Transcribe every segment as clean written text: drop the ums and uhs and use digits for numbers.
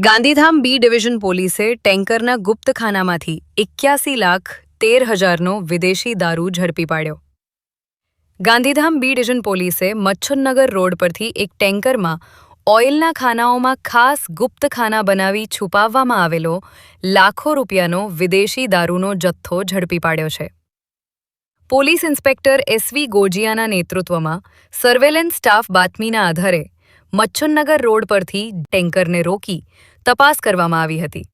Gandhidham B division પોલીસે ટેન્કરના ગુપ્તખાનામાંથી 81,13,000નો વિદેશી દારૂ ઝડપી પાડ્યો. ગાંધીધામ બી ડિવિઝન પોલીસે મચ્છનનગર રોડ પરથી એક ટેન્કરમાં ઓઇલના ખાનાઓમાં ખાસ ગુપ્તખાના બનાવી છુપાવવામાં આવેલો લાખો રૂપિયાનો વિદેશી દારૂનો જથ્થો ઝડપી પાડ્યો છે. પોલીસ ઇન્સ્પેક્ટર એસવી ગોજિયાના નેતૃત્વમાં સર્વેલન્સ સ્ટાફ બાતમીના આધારે મચ્છનનગર રોડ પરથી ટેન્કરને રોકી તપાસ કરવામાં આવી હતી.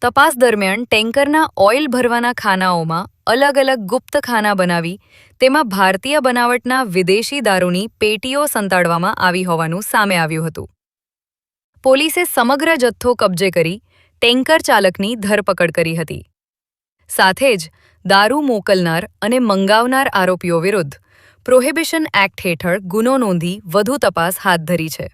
તપાસ દરમિયાન ટેન્કરના ઓઇલ ભરવાના ખાનાઓમાં અલગ અલગ ગુપ્ત ખાના બનાવી તેમાં ભારતીય બનાવટના વિદેશી દારૂની પેટીઓ સંતાડવામાં આવી હોવાનું સામે આવ્યું હતું. પોલીસે સમગ્ર જથ્થો કબજે કરી ટેન્કર ચાલકની ધરપકડ કરી હતી. સાથે જ દારૂ મોકલનાર અને મંગાવનાર આરોપીઓ વિરુદ્ધ પ્રોહિબિશન એક્ટ હેઠળ ગુનો નોંધી વધુ તપાસ હાથ ધરી છે.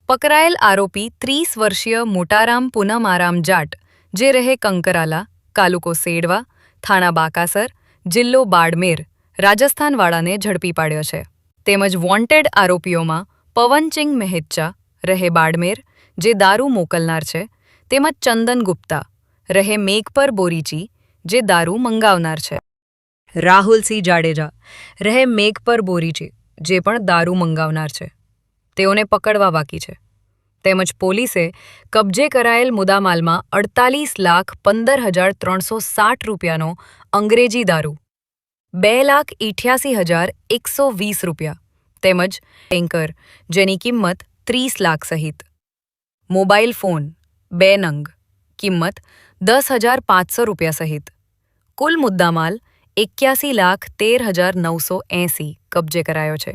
પકડાયેલ આરોપી 30 વર્ષીય મોટારામ પૂનમઆરામ જાટ, જે રહે કંકરાલા, તાલુકો સેડવા, થાણા બાકાસર, જિલ્લો બાડમેર, રાજસ્થાનવાળાને ઝડપી પાડ્યો છે. તેમજ વોન્ટેડ આરોપીઓમાં પવનસિંહ મહેચ્ચા, રહે બાડમેર, જે દારૂ મોકલનાર છે, તેમજ ચંદન ગુપ્તા, રહે મેઘપર બોરીચી, જે દારૂ મંગાવનાર છે. રાહુલસિંહ જાડેજા, રહે મેઘપર બોરીચી, જે પણ દારૂ મંગાવનાર છે. તેઓને પકડવા બાકી છે. તેમજ પોલીસે કબજે કરાયેલ મુદ્દામાલમાં 48,15,360 રૂપિયાનો અંગ્રેજી દારૂ, 2,88,120 રૂપિયા તેમજ ટેન્કર જેની કિંમત 30 લાખ સહિત, મોબાઈલ ફોન 2 નંગ કિંમત 10,500 રૂપિયા સહિત કુલ મુદ્દામાલ 81,13,980 કબજે કરાયો છે.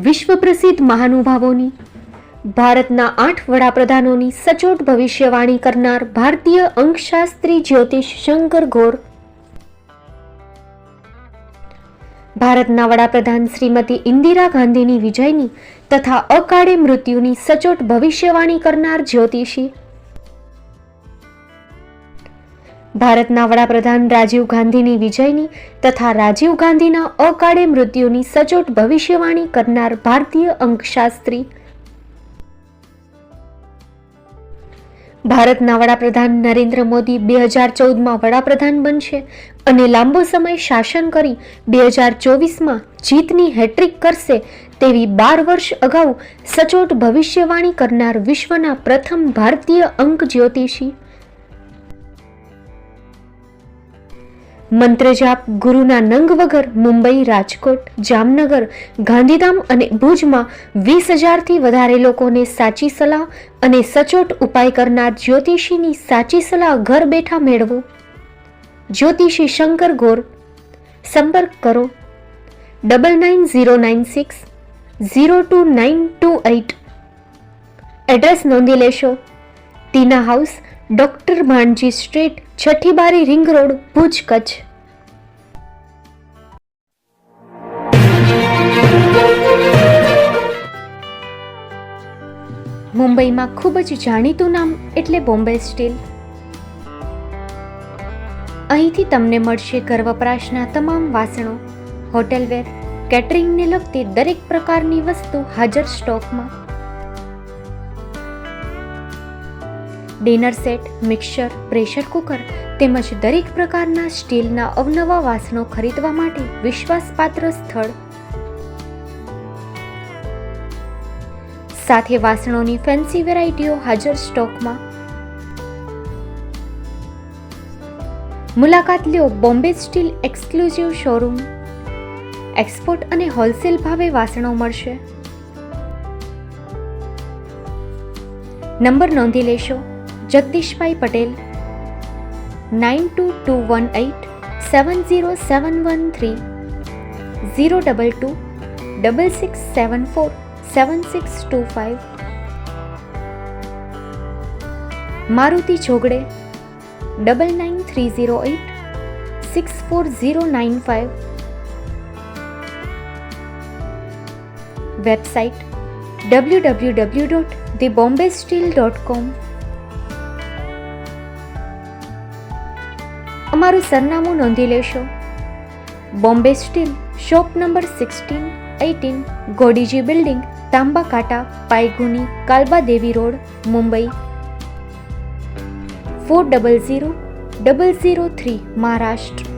વિશ્વ પ્રસિદ્ધ મહાનુભાવોની, ભારતના 8 વડાપ્રધાનોની સચોટ ભવિષ્યવાણી કરનાર ભારતીય અંકશાસ્ત્રી જ્યોતિષ શંકર ગોર, ભારતના વડાપ્રધાન શ્રીમતી ઇન્દિરા ગાંધીની વિજયની તથા અકાળે મૃત્યુની સચોટ ભવિષ્યવાણી કરનાર જ્યોતિષી, ભારતના વડાપ્રધાન રાજીવ ગાંધીની વિજયની તથા રાજીવ ગાંધીના અકાળે મૃત્યુની સચોટ ભવિષ્યવાણી કરનાર ભારતીય અંકશાસ્ત્રી, ભારતના વડાપ્રધાન નરેન્દ્ર મોદી 2014માં વડાપ્રધાન બનશે અને લાંબો સમય શાસન કરી 2024માં જીતની હેટ્રિક કરશે તેવી 12 વર્ષ અગાઉ સચોટ ભવિષ્યવાણી કરનાર વિશ્વના પ્રથમ ભારતીય અંક જ્યોતિષી, મંત્રજાપ ગુરુના નંગ વગર મુંબઈ, રાજકોટ, જામનગર, ગાંધીધામ અને ભુજમાં 20,000થી વધારે લોકોને સાચી સલાહ અને સચોટ ઉપાય કરનાર જ્યોતિષીની સાચી સલાહ ઘર બેઠા મેળવો. જ્યોતિષી શંકર ગોર. સંપર્ક કરો 99,096 02928. એડ્રેસ નોંધી લેશો. ટીના હાઉસ, ડોક્ટર ભાણજી સ્ટ્રીટ, છઠ્ઠી બારી, રિંગ રોડ, ભુજ, કચ્છ. મુંબઈમાં ખૂબ જ જાણીતું નામ એટલે બોમ્બે સ્ટીલ. અહીંથી તમને મળશે ઘર વપરાશના તમામ વાસણો, હોટેલવેર, કેટરિંગને લગતી દરેક પ્રકારની વસ્તુ હાજર સ્ટોકમાં. Dinner set, mixer, pressure cooker તેમજ દરેક પ્રકારના સ્ટીલના અવનવા વાસણો ખરીદવા માટે વિશ્વાસપાત્ર સ્થળ. સાથે વાસણોની ફેન્સી વેરાયટીઓ હાજર સ્ટોકમાં. મુલાકાત લ્યો Bombay steel exclusive showroom. Export અને હોલસેલ ભાવે વાસણો મળશે. નંબર નોંધી લેશો. જગદીશભાઈ પટેલ 9221870713 022 6674 7625. મારુતિ જોગડે 9930864095. Website www.thebombasteel.com. અમારું સરનામું નોંધી લેશો. Bombay steel, shop number 16, 18 Godiji building, Tambakata, Paydhuni, Kalbadevi road, Mumbai 400003, Maharashtra.